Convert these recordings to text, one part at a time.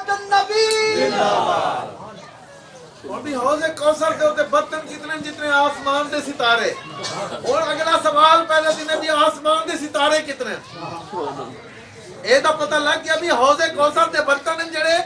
صلاۃ النبی زندہ باد۔ اور بھی حوض کوثر دے ہوتے برتن کتنے جتنے آسمان دے ستارے، اور اگلا سوال پہلے دن بھی آسمان دے ستارے کتنے؟ اے دا پتہ لگ گیا بھی حوض کوثر دے برتن جڑے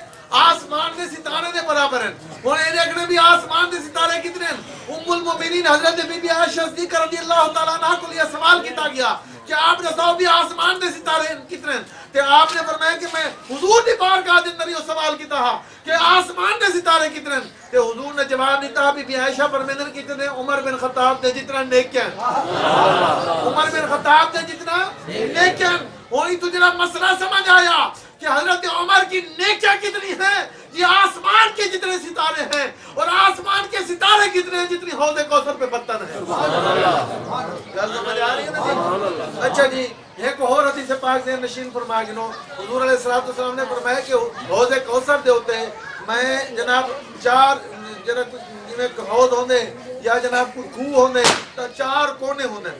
آسمان دے ستارے دے برابر ہیں، اور اے اگلے بھی آسمان دے ستارے کتنے ہیں؟ ام المؤمنین حضرت بی بی عائشہ صدیقہ رضی اللہ تعالیٰ عنہ کو یہ سوال کیتا گیا کہ آپ نے صاحب بھی آسمان دے ستارے کتنے ہیں؟ کہ آپ نے فرمایا کہ میں حضور دی بارگاہ دے اندر یہ سوال کیتا ہا کہ آسمان دے ستارے کتنے ہیں؟ کہ حضور نے جواب دیتا بی بی عائشہ فرمیندن کتنے؟ عمر بن خطاب دے جتنا نیک ہیں، عمر بن خطاب دے جتنا نیک ہیں۔ وہی تجھے مسئلہ سمجھ آیا کہ حضرت عمر کی نیکیاں کتنی ہیں؟ یہ آسمان کے جتنے ستارے ہیں، اور آسمان کے ستارے کتنے ہیں جتنی حوض کوثر پہ برتن ہیں۔ گل سمجھ آ رہی ہے نا؟ اچھا جی، ایک اور حدیث پاک سے نشین فرما گنو، حضور علیہ السلام نے فرمایا کہ حوض کوثر دے ہوتے میں جناب چار حوض ہوندے یا جناب کوئی کھو ہوندے تو چار کونے ہوندے،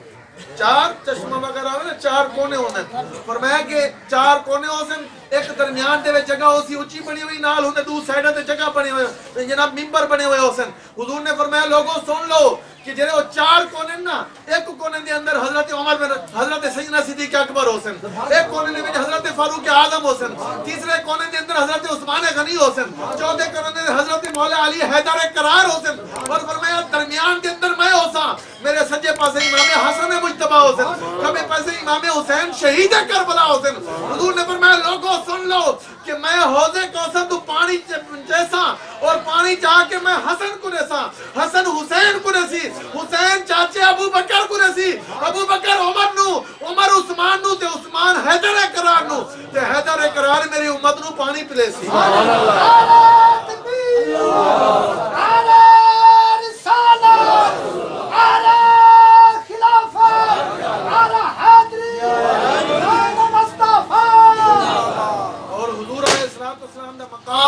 چار چشمہ وغیرہ ہوئے نا، چار کونے ہوندے۔ فرمایا کہ چار کونے ہو سن، ایک درمیان دے جگہ ہو سی اونچی بنی ہوئی، نال ہوندے دو سائیڈاں تے جگہ بنی ہوئی جناب ممبر بنے ہوئے ہو سن۔ حضور نے فرمایا لوگوں سن لو کہ جڑے وہ چار کونے نا، ایک کونے دے اندر حضرت عمر بن حضرت سیدنا صدیق اکبر ہو سن، ایک کونے دے وچ حضرت فاروق اعظم ہو سن، تیسرے کونے دے اندر حضرت عثمان غنی ہو سن، چوتھے کونے دے حضرت مولا علی حیدر کرار ہو سن، اور فرمایا درمیان کے اندر میں ہو سا، میرے سجے پاسے امام حسن مجتبی ہو سن، کبھی پاسے امام حسین شہید کربلا ہو سن۔ حضور نے فرمایا لوگوں سن لو کہ میں حوض کوثر تو پانی جیسا، اور پانی چاہ کے میں حسن کو ریسا، حسن حسین کو ریسی، حسین چاچے ابو بکر کو ریسی، ابو بکر عمر نو، عمر عثمان نو، تے عثمان حیدر کرار نو، تے حیدر کرار میری امت نو پانی پلے سی۔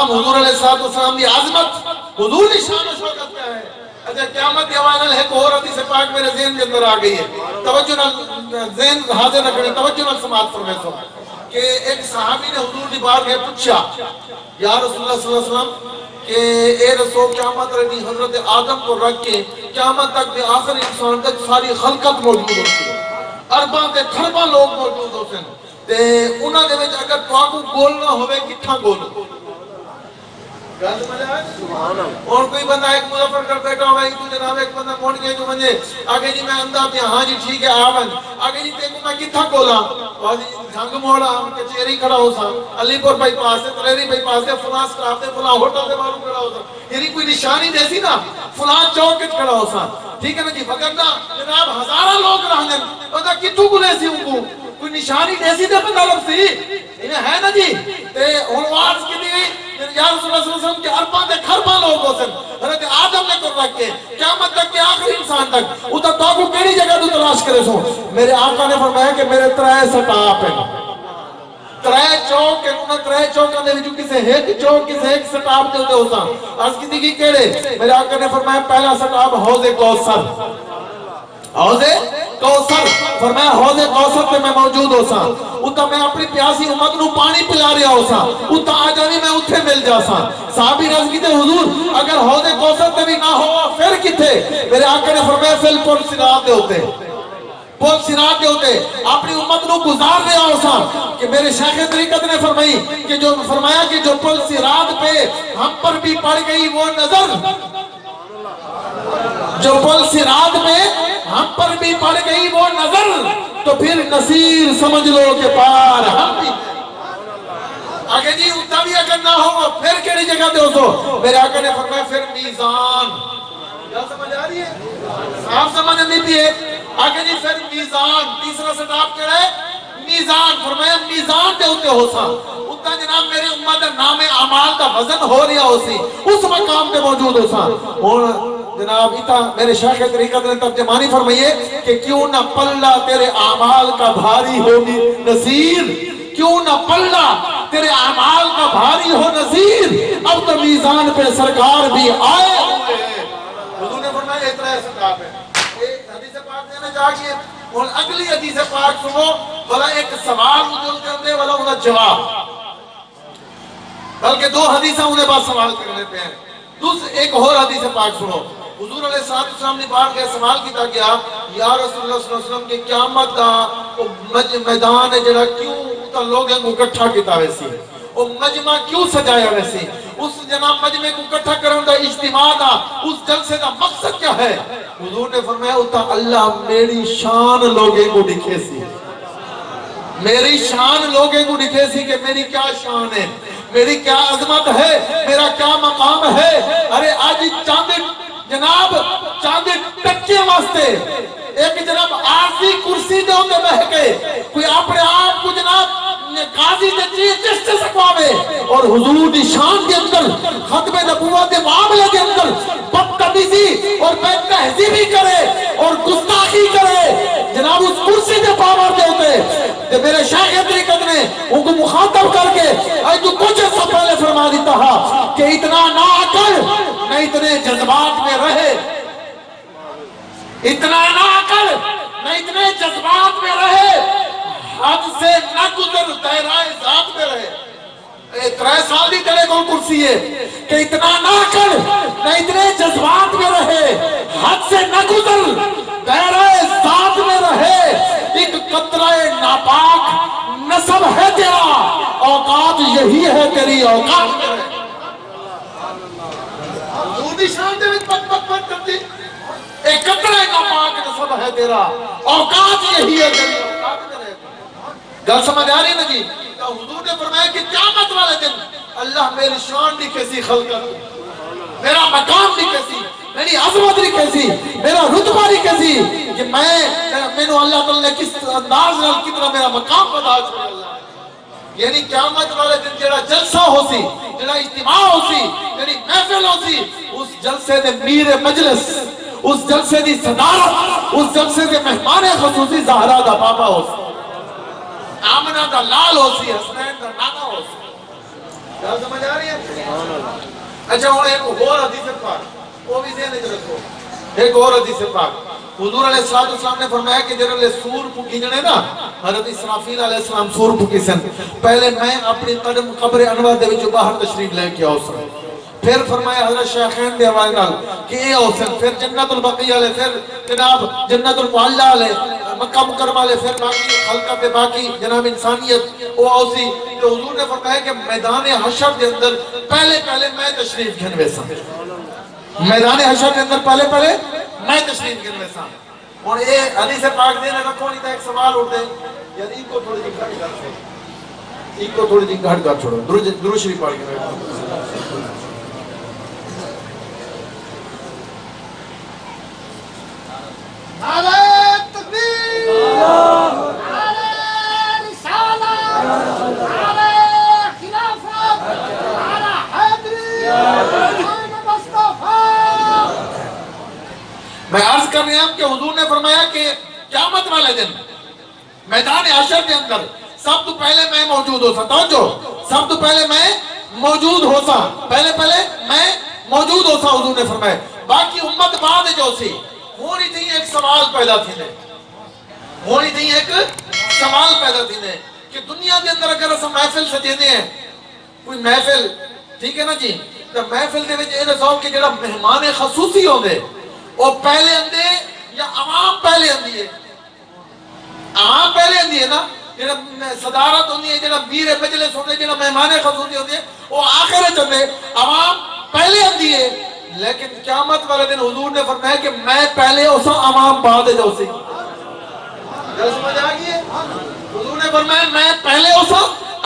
حضور علیہ السلام کی عظمت، حضور کی شان و شوکت کیا ہے؟ اچھا قیامت کے حوالے ایک اور حدیث پاک میرے ذہن کے اندر آ گئی ہے، توجہ نہ ذہن حاضر نہ کریں، توجہ نہ سماعت فرمائیں سو کہ ایک صحابی نے حضور کی بار میں پوچھا یا رسول اللہ صلی اللہ علیہ وسلم کہ اے رسول قیامت رہی حضرت آدم کو رکھ کے قیامت تک بھی آخر انسان تک ساری خلقت موجود ہوتی ہے، ارباں تے کھرباں لوگ موجود ہوتے ہیں، تے انہاں دے وچ اگر تواکو بولنا ہوئے کتھاں بولو؟ اور کوئی بندہ ایک مظفر کر بیٹھا ہوگا، ایک جناب ایک بندہ پہنچ گئے جو مجھے آگے جی میں اندھا پیا، ہاں جی ٹھیک ہے آون، آگے جی تیکو میں کتھا کولا؟ جھنگ موڑا کچھیری کھڑا ہو سا، علی پور بائی پاس ہے، تریری بائی پاس ہے، فلاں سکراف دے، فلاں ہوٹل دے معلوم کھڑا ہو سا، یعنی کوئی نشانی دے سی نا، فلاں چوک کچھ کھڑا ہو سا، ٹھیک ہے نا جی؟ وگرنہ جناب ہزارہ لوگ رہنے اور کتھو گلے سی ان کو کوئی نشانی دے سی دے پتہ لگ سی، انہیں ہے نا جی؟ تے ہنوارز کی دی یا رسول اللہ صلی اللہ علیہ وسلم کے ارباں دے کھرباں لوگ ہو سن، حضرت آدم نے کر رکھ کے قیامت تک کے آخری انسان تک ادھر تو کو کیڑی جگہ تو تلاش کرے سو؟ میرے آقا نے فرمایا کہ میرے ترائے سٹاپ ہیں، ترائے چوک ہیں، انہوں ترائے چوکاں دے وچوں کسے ایک چوک کسے ایک سٹاپ دے ہوتے ہو سا، عرض کی دی کی کیڑے؟ میرے آقا نے فرمایا پہلا سٹاپ حوض کوثر، حوض کوثر، فرمایا حوض کوثر پہ میں موجود ہو سا، اتھا میں اپنی پیاسی امت نو پانی پلا رہا ہو سا، اتھا آ جانی میں اتھے مل جا سا۔ صحابی رض کی تے حضور اگر حوض کوثر پہ بھی نہ ہوا پھر کتھے؟ میرے آقا نے فرمایا پھر پل صراط دے ہوتے، پل صراط دے ہوتے اپنی امت نو گزار رہا ہو سا کہ میرے شیخ طریقت نے فرمایا کہ جو پل صراط پہ ہم پر بھی پڑ گئی وہ نظر، جو پل صراط پہ ہم پر بھی پڑ گئی وہ نظر، تو پھر نصیر سمجھ لو کہ پار ہم بھی آگے جی اتنا بھی اگر نہ ہو پھر کیڑی جگہ دے ہو سو؟ میرے آقا نے فرمایا پھر میزان، کیا سمجھ آ رہی ہے؟ صاف سمجھ نہیں بھی ہے، آگے جی پھر میزان، تیسرا سٹاپ کیا ہے؟ میزان، فرمایا میزان دے ہوتے ہو سا، اتنا جناب میرے امت نام اعمال کا وزن ہو رہا ہو سی، اس مقام پہ موجود ہو سا۔ اور جناب اتنا میرے شیخ طریقت نے ترجمانی فرمائیے کہ کیوں نہ پلہ تیرے اعمال کا بھاری ہوگی نذیر، کیوں نہ پلہ تیرے اعمال کا بھاری ہو نذیر، اب تو میزان پہ سرکار بھی آئے ہوئے ہیں۔ حضور نے فرمایا اتنا ہے سٹاپ ہے، ایک حدیث پاک دینے جاگئے اور اگلی حدیث پاک سنو، بھلا ایک سوال مجھے دے والا انہا جواب۔ بلکہ دو حدیثیں انہیں بات سوال کرنے پہ ہیں. ایک اور حدیث پاک سنو. حضور علیہ السلام نے بات کیا سوال کیتا گیا یا رسول اللہ صلی اللہ علیہ وسلم کہ قیامت دا میدان ہے جڑا کیوں تا لوگوں کو اکٹھا کیتا ویسی وہ مجمع کیوں سجایا ویسی اس جناب مجمع کو اکٹھا کرنے دا اجتماع دا اس جلسے دا مقصد کیا ہے؟ حضور نے فرمایا اتا اللہ میری شان لوگوں کو دکھے سی میری شان لوگوں کو دکھے سی کہ میری کیا شان ہے میری کیا عظمت ہے میرا کیا مقام ہے. ارے آج چاند جناب چاند ٹکے واسطے ایک جناب عارضی کرسی دے ہوتے بہ کے کوئی اپنے آپ کو جناب قاضی دے چیز جستے سکواوے اور حضور دی شان کے اندر ختم نبوت دے معاملے کے اندر بدتمیزی اور بے تہذیبی کرے اور گستاخی کرے جناب اس کرسی دے پاور دے ہوتے کہ میرے شیخ طریقت نے ان کو مخاطب کر کے آج تو کچھ سے پہلے فرما دیتا ہے کہ اتنا نہ عقل نہ اتنے جذبات میں رہے اتنا نہ عقل نہ اتنے جذبات میں رہے حد سے نہ گزر دائرہ ذات میں رہے 3 سال دی تیرے کو کرسی ہے کہ اتنا نہ عقل نہ اتنے جذبات میں رہے حد سے نہ گزر دائرہ ذات میں رہے ایک قطرہ ناپاک نسب ہے تیرا اوقات یہی ہے تیری اوقات میں رہے حضور دی شان دے وچ پت کرتی ایک قطرہ ناپاک نسب ہے تیرا اوقات یہی ہے تیری اوقات میں رہے. گل سمجھ آ رہی نا جی؟ حضور نے فرمایا کہ قیامت والے دن اللہ میری شان دی کیسی خلقت میرا مقام دی کیسی میری عظمت دی کیسی میرا رتبہ دی کیسی کہ میں اللہ تعالی نے کس انداز نال کتنا میرا مقام بتا چھوڑا اللہ یعنی قیامت والے دن جڑا جلسہ ہو سی جڑا اجتماع ہو سی جڑی محفل ہو سی اس جلسے دے میر مجلس اس جلسے دی صدارت اس جلسے دے مہمان خصوصی زہرا دا بابا ہو سی آمنہ دا لال ہو سی حسنین دا نانا ہو سی کیا سمجھ آ رہی ہے؟ اچھا ہوں ایک اور حدیث پاک وہ بھی ذہن اچھ رکھو ایک اور حدیث پاک حضور علیہ السلام نے فرمایا کہ جنہوں نے سور پھکی جنے نا حضرت اسرافیل علیہ السلام سور پھکی سن پہلے میں اپنی قدم قبر انور دے وچ باہر تشریف لے کے آؤ سن پھر فرمایا حضرت شیخین دے حوالے نال کہ اے آؤ سن پھر جنت البقیع والے پھر جناب جنت المعلی والے مکہ مکرمہ والے پھر باقی خلقت باقی جناب انسانیت وہ آؤ سی تو حضور نے فرمایا کہ میدان حشر دے اندر پہلے میں تشریف گھنوے سن میدان حشر کے اندر پہلے میں تشریف گھنوے سن اور یہ حدیث پاک دینے رکھو نہیں تھا ایک سوال اٹھ دے یعنی ان کو تھوڑی جی گھٹ کر چھوڑو درود شریف پڑھ کے نعرہ تکبیر نعرہ رسالت نعرہ خلافت نعرہ حیدری نعرہ مصطفیٰ. میں عرض کر رہا ہوں کہ حضور نے فرمایا کہ قیامت والے دن میدان حشر کے اندر سب تو پہلے میں موجود ہو سا توجہ سب تو پہلے میں موجود ہو سا پہلے میں موجود ہو سا حضور نے فرمایا باقی امت بعد جو سی ہونی تھی ایک سوال پیدا تھی نے ہونی تھی ایک سوال پیدا تھی نے کہ دنیا کے اندر اگر اسا محفل سجینے ہیں کوئی محفل ٹھیک ہے نا جی تو محفل دے وچ اے دسو کہ جڑا مہمان خصوصی ہوندے وہ پہلے اندے یا عوام پہلے اندی ہے عوام پہلے اندی ہے نا جڑا صدارت ہوندی ہے جڑا میر مجلس ہوندے جڑا مہمان خصوصی ہوندے وہ آخر چندے عوام پہلے اندی ہے لیکن قیامت والے دن حضور نے فرمایا کہ میں پہلے اسا عوام بعد جو سی سمجھ آ گئی ہے حضور نے فرمایا میں پہلے اسا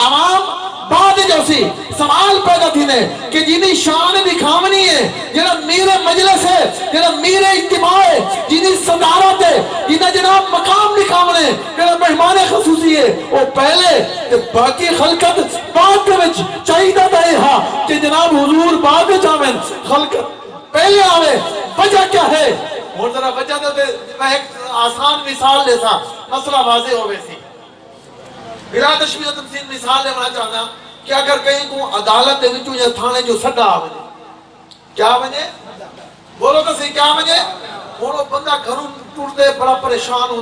عوام بعد جو سی سوال پیدا تھی نے کہ جنہی شان دکھاونی ہے جنہا میر مجلس ہے جنہا میر اجتماع ہے جنہی صدارت ہے جنہا جناب مقام دکھاونے جنہا مہمان خصوصی ہے وہ پہلے کہ باقی خلقت بعد کے وچ چاہیدہ دائے ہاں کہ جناب حضور بعد چاہویں خلقت پہلے آوے وجہ کیا ہے اور ذرا وجہ دے میں ایک آسان مثال لے سا مسئلہ واضح ہوئے سی بلا تشبیہ تمثیل مثال لینا چاہنا کہ اگر کہیں کو عدالت دے وچوں یا تھانے جو سڈا آوے کیا آوے بولو تو صحیح کیا آوے وہ بندہ گھروں ٹوٹ دے بڑا پریشان ہو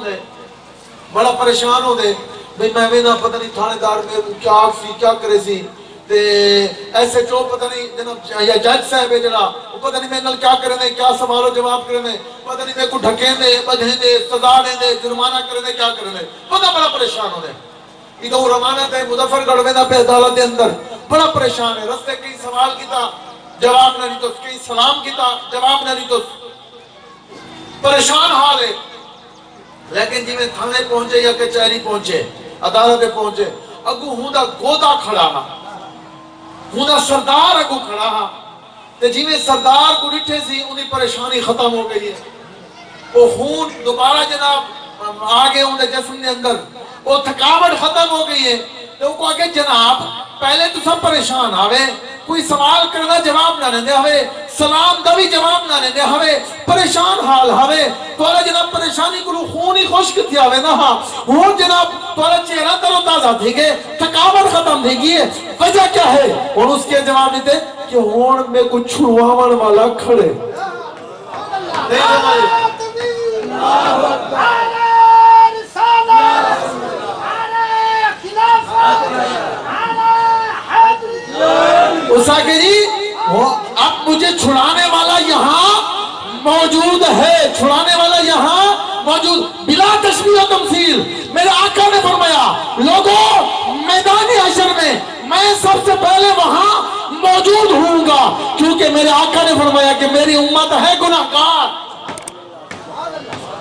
دے بھئی میں نہ پتہ نہیں تھانے دار میں کیا سی کیا کرے سی تے ایسے جو پتہ نہیں جناب یا جج صاحب ہے جڑا وہ پتہ نہیں میں نال کیا کرنے کیا سوال و جواب کرنے پتہ نہیں میں کو ڈھکیں دے بدھیں دے سزا دیں دے جرمانہ کرنے کیا کرنے پتہ بڑا پریشان ہونے ادھر روانہ تے مظفر گڑھ میں پہ عدالت دے اندر بڑا پریشان ہے رستے کئی سوال کیتا جواب نہ دیتو کئی سلام کیتا جواب نہ دیتو پریشان حال ہے لیکن جی میں تھانے پہنچے یا کچہری پہنچے عدالت پہنچے اگو ہوں دا گودا کھڑا ہاں ہوں دا سردار اگو کھڑا ہاں تے جی میں سردار کو ڈٹھے سی انہیں پریشانی ختم ہو گئی ہے وہ خون دوبارہ جناب آگے ہوں دے جسم نے اندر وہ تھکاوٹ ختم ہو گئی ہے تو وہ کہا کہ جناب پہلے تو سب پریشان آوے کوئی سوال کرنا جواب نہ دے ہوئے سلام دا بھی جواب نہ دے ہوئے پریشان حال ہوئے تولا جناب پریشانی کو خون ہی خشک تھی آوے نا وہ جناب تولا چہرہ تر و تازہ تھی گئے تھکاوٹ ختم تھی گئی ہے وجہ کیا ہے اور اس کے جواب دیتے کہ ہون میں کچھ چھڑواون والا کھڑے کہ جی اب مجھے چھڑانے والا یہاں موجود ہے چھڑانے والا یہاں موجود بلا تشبیہ و تمثیل میرے آقا نے فرمایا لوگوں میدان حشر میں سب سے پہلے وہاں موجود ہوں گا کیونکہ میرے آقا نے فرمایا کہ میری امت ہے گناہگار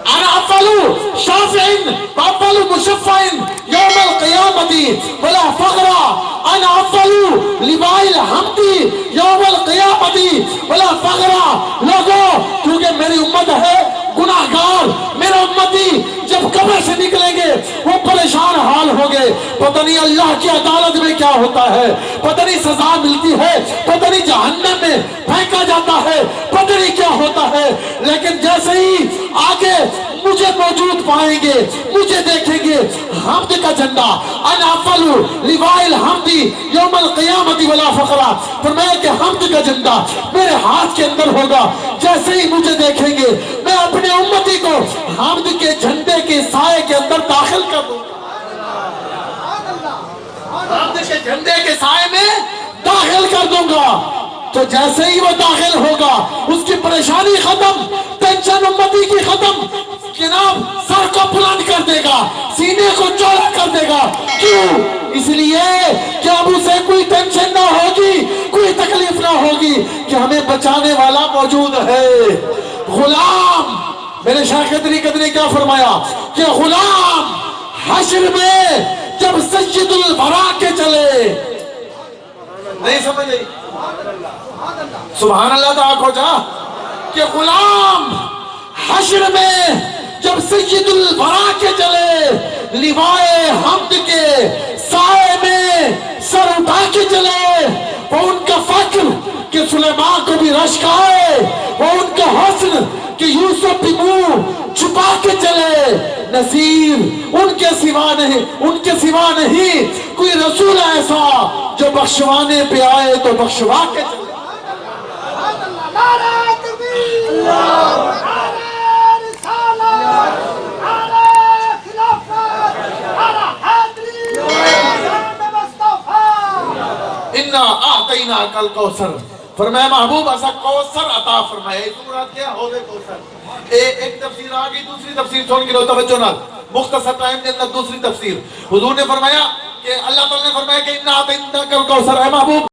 انا افعلو شافعین وافعلو مشفعین یوم القیامتی ولا فغرا انا افعلو لوائی الحمدی یوم القیامتی ولا فغرا لوگوں کیونکہ میری امت ہے گناہگار میرا امتی جب قبر سے نکلیں گے وہ پریشان حال ہوگے پتہ نہیں اللہ کی عدالت میں کیا ہوتا ہے پتہ نہیں سزا ملتی ہے پتہ نہیں جہنم میں پھینکا جاتا ہے پتہ نہیں کیا ہوتا ہے لیکن جیسے ہی آگے مجھے موجود پائیں گے مجھے دیکھیں گے حمد کا جھنڈا انا افعلو لوائی الحمدی یوم القیامت ولا فخرا فرمایا کہ حمد کا جھنڈا میرے ہاتھ کے اندر ہوگا جیسے ہی مجھے دیکھیں گے میں اپنے امتی کو حمد کے جھنڈے کے سائے کے اندر داخل کر دوں گا حمد کے جھنڈے کے سائے میں داخل کر دوں گا تو جیسے ہی وہ داخل ہوگا اس کی پریشانی ختم ٹینشن امتی کی ختم جناب سر کو بلند کر دے گا سینے کو چوڑا کر دے گا کیوں اس لیے کہ اب اسے کوئی ٹینشن نہ ہوگی کوئی تکلیف نہ ہوگی کہ ہمیں بچانے والا موجود ہے غلام میرے شیخ قدری نے کیا فرمایا کہ غلام حشر میں جب سید الورا کے چلے نہیں سمجھ گئی سبحان اللہ تعالیٰ ہو جا کہ غلام حشر میں جب سید الورا کے چلے لیوائے حمد کے سائے میں سر اٹھا کے چلے وہ ان کا فخر کہ سلیمان کو بھی رشک آئے وہ ان کا حسن کہ یوسف بھی منہ چھپا کے چلے نصیر ان کے سوا نہیں کوئی رسول ایسا جو بخشوانے پہ آئے تو بخشوا کے چلے اِنَّا أَعْطَيْنَاكَ الْكَوْثَرَ فرمایا محبوب ایسا کوثر عطا فرمایا اس مراد کیا حوض کوثر ایک تفسیر آگئی دوسری تفسیر سن کے لو توجہ نال مختصر ٹائم کے اندر دوسری تفسیر حضور نے فرمایا کہ اللہ تعالیٰ نے فرمایا کہ اِنَّا أَعْطَيْنَاكَ الْكَوْثَرَ اے محبوب